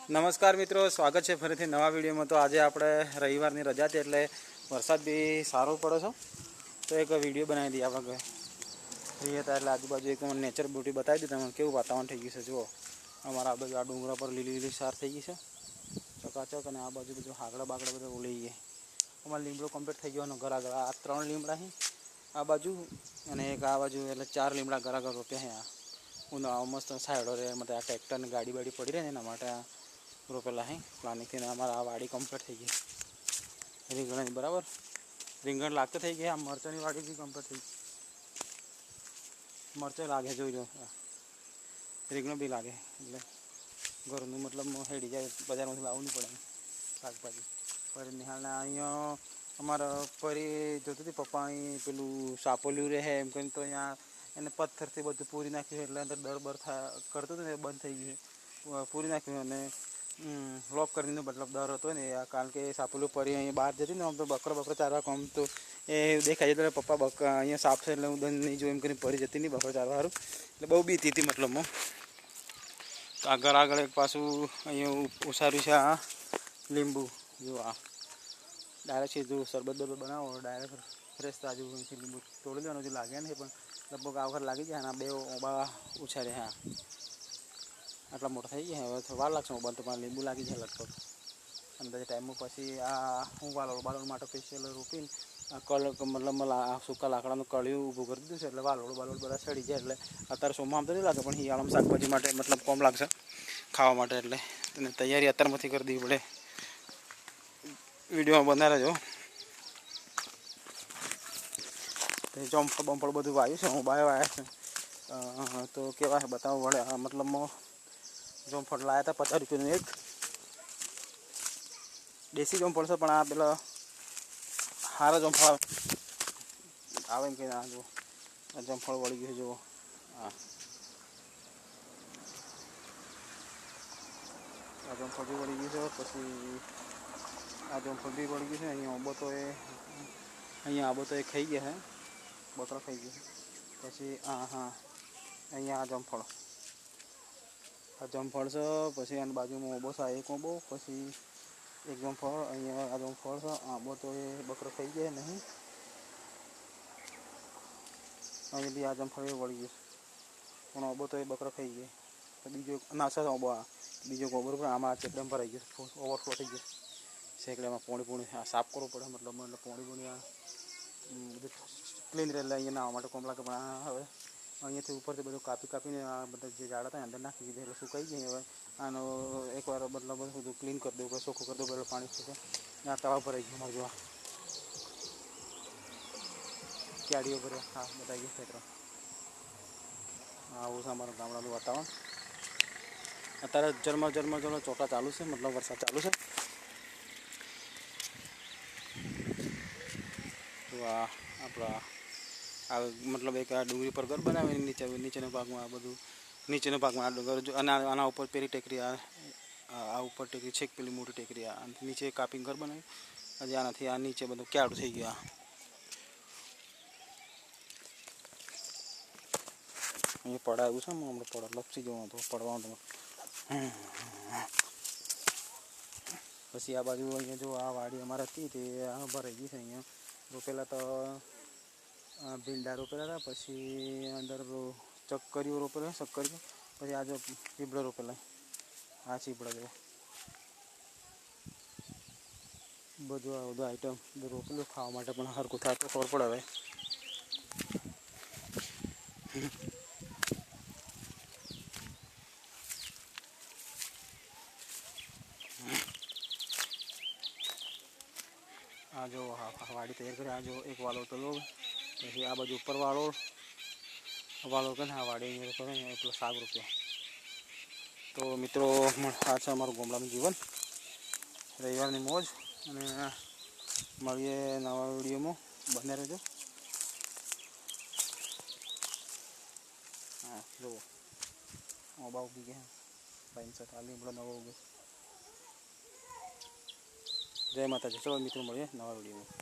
નમસ્કાર મિત્રો, સ્વાગત છે ફરીથી નવા વિડીયોમાં। તો આજે આપણે રવિવારની રજા હતી એટલે વરસાદ બી સારો પડે છે, તો એક વિડીયો બનાવી દઈએ આપણે ફ્રી હતા એટલે આજુબાજુ એકદમ નેચર બ્યુટી બતાવી દીધી તમને કેવું વાતાવરણ થઈ ગયું છે। જુઓ અમારા આ બાજુ આ ડુંગરા પર લીલી લીલી સાર થઈ ગઈ છે ચકાચક, અને આ બાજુ બધું હાગડા બાગડા બધા ઓલી ગયા। અમારે લીમડો કમ્પ્લીટ થઈ ગયો ઘર આગળ આ 3 લીમડા છે આ બાજુ, અને એક આ બાજુ, એટલે 4 લીમડા ઘર આગળ રોપ્યા છે। ઉનાળામાં મસ્ત સાઈડો રહે માટે આ ટ્રેક્ટરને ગાડી બાડી પડી રહે ને એના માટે રોપેલા હે પ્લાનિંગથી। અમારે આ વાડી કમ્પ્લીટ થઈ ગઈ રીંગણ બરાબર, રીંગણ લાગતા થઈ ગયા। આ મરચાંની વાડી બી કમ્પ્લીટ થઈ ગઈ, મરચાં લાગે જોઈ લો, રીંગણ બી લાગે એટલે ઘરનું મતલબ હેડી જાય, બજારમાંથી લાવવું નહીં પડે શાકભાજી। ફરી નિહાળના અહીંયા અમારા ફરી જોતી હતી પપ્પા અહીં પેલું સાપોલ્યું રહે એમ કરીને, તો અહીંયા એને પથ્થરથી બધું પૂરી નાખ્યું એટલે અંદર દર બર કરતું હતું ને એ બંધ થઈ ગયું, પૂરી નાખ્યું અને લોક કરીને મતલબ દર હતો ને, કારણ કે સાપોલ્યું પરી અહીં બહાર જતી ને આમ તો બકરો ચારવા કામ તો એ દેખાય છે, એટલે પપ્પા અહીંયા સાફ છે એટલે હું દંડ નહીં જોઉં એમ કરીને પરી જતી નહીં બકરો ચારવા સારું, એટલે બહુ બીતી હતી મતલબમાં। આગળ એક પાછું અહીંયા ઉસાર્યું છે આ લીંબુ, જો આ ડાયરેક્ટ સીધું શરબત બરબત બનાવો ડાયરેક્ટ ફ્રેશ તાજું લીંબુ તોડી લેવાનું, જે લાગે ને પણ લગભગ આ વખત લાગી જાય। અને આ 2 ઓબા ઉછારે હા આટલા મોટા થઈ ગયા, હવે વાર લાગશે મોબાઈલ તો પણ લીંબુ લાગી જાય લગભગ અંદાજે ટાઈમમાં। પછી આ હું વાલોળ માટે સ્પેશિયલ રોપીને મતલબ સૂકા લાકડાનું કળિયું ઊભું કરી દીધું છે, એટલે વાલોળ બધા સડી જાય, એટલે અત્યારે સોમાં તો નહીં લાગે પણ શિયાળામાં શાકભાજી માટે મતલબ કોમ લાગશે ખાવા માટે, એટલે તેને તૈયારી અત્યારમાંથી કરી દેવી પડે। વિડીયોમાં બનાવી રહેજો। જમફળ બમફળ બધું વાવ્યું છે, હું વાવ્યા છે તો કેવા છે બતાવવું પડે। મતલબમાં જમફળ લાવ્યા હતા 50 રૂપિયાનું એક, દેશી જમફળ છે પણ આ પેલા સારા જમફળ આવે એમ કે આ જો આ જમફળ વળી ગયું જુઓ, આ જમફળ બી વળી ગયું છે, પછી આ જમફળ બી વળી ગયું છે। અહીંયા આબો તો એ ખાઈ ગયા છે, બકરો ખાઈ ગયો, પછી હા અહીંયા આ જમફળ છે, પછી આની બાજુમાં ઓબો છે એક ઓબો, પછી એક જમફળ, અહીંયા આ જમફળ છે, આંબો તો એ બકરો ખાઈ ગયા નહીં, અહીંયા બી આ જમફળ એ વળી ગયું પણ ઓબો તો એ બકરો ખાઈ ગયા। બીજો નાસા ઓબો, આ બીજો ગોબર પણ આમાં ચેકડેમ ભરાઈ ગયો, ઓવરફ્લો થઈ ગયો શેકડામાં પોણી સાફ કરવું પડે મતલબ પોણી આ બધું ક્લીન રહે, એટલે અહીંયા નાવા માટે કોમ લાગે। પણ હવે અહીંયાથી ઉપરથી બધું કાપીને આ બધા જે ઝાડ હતા અંદર નાખી દીધા એટલે સુકાઈ જાય। હવે આનો એકવાર મતલબ બધું ક્લીન કરી દેવું, ચોખ્ખું કરી દેવું, એટલે પાણી સુકે। આ તળાવ ભરાઈ ગયું મારે જોવા, ક્યાડીઓ ભરે હા બતાવી ગઈ ખેતરો। આવું છે અમારું ગામડાનું વાતાવરણ। અત્યારે ઝરમર ચોટા ચાલુ છે, મતલબ વરસાદ ચાલુ છે। તો આ આપણા આ મતલબ એક આ ડુંગળી પર ઘર બનાવીને નીચેના ભાગમાં આ બધું નીચેના ભાગમાં આ ડુંગર, અને આના ઉપર પેલી ટેકરી આ ઉપર ટેકરી છે, પેલી મોટી ટેકરી આ નીચે કાપીને ઘર બનાવ્યું, હજી આનાથી આ નીચે બધું ક્યાડું થઈ ગયા। અહીંયા પડાયું છે, હમણાં પડા લપસી જવાનું તો પડવાનું તો। પછી આ બાજુ અહીંયા જો આ વાડી અમારે હતી તે ભરાઈ ગઈ છે, અહીંયા રોપેલા તો ભીંડા રોપેલા હતા, પછી અંદર ચક્કરીઓ રોપેલા શક્કરીઓ, પછી આ જો ચીબડા રોપેલા, આ ચીબડા જો બધું આ બધું આઈટમ બધું રોપેલું ખાવા માટે, પણ હરખું થાય તો ખબર પડે હવે। આ જો વાડી તૈયાર કરી, આ જો એક વાળો તો લો, પછી આ બાજુ ઉપર વાળો કરે આ વાડી અહીંયા કરે એટલો શાક રૂપિયા। તો મિત્રો આ છે અમારું ગામડાનું જીવન, રવિવારની મોજ, અને મળીએ નવા વિડીયોમાં, બને રહેજો। હા જુઓ ઓબા ઉગી ગયા, 65 લીમડો નવો ઉગ્યો। જય માતાજી, ચલો મિત્રો મળીએ નવા વિડીયોમાં।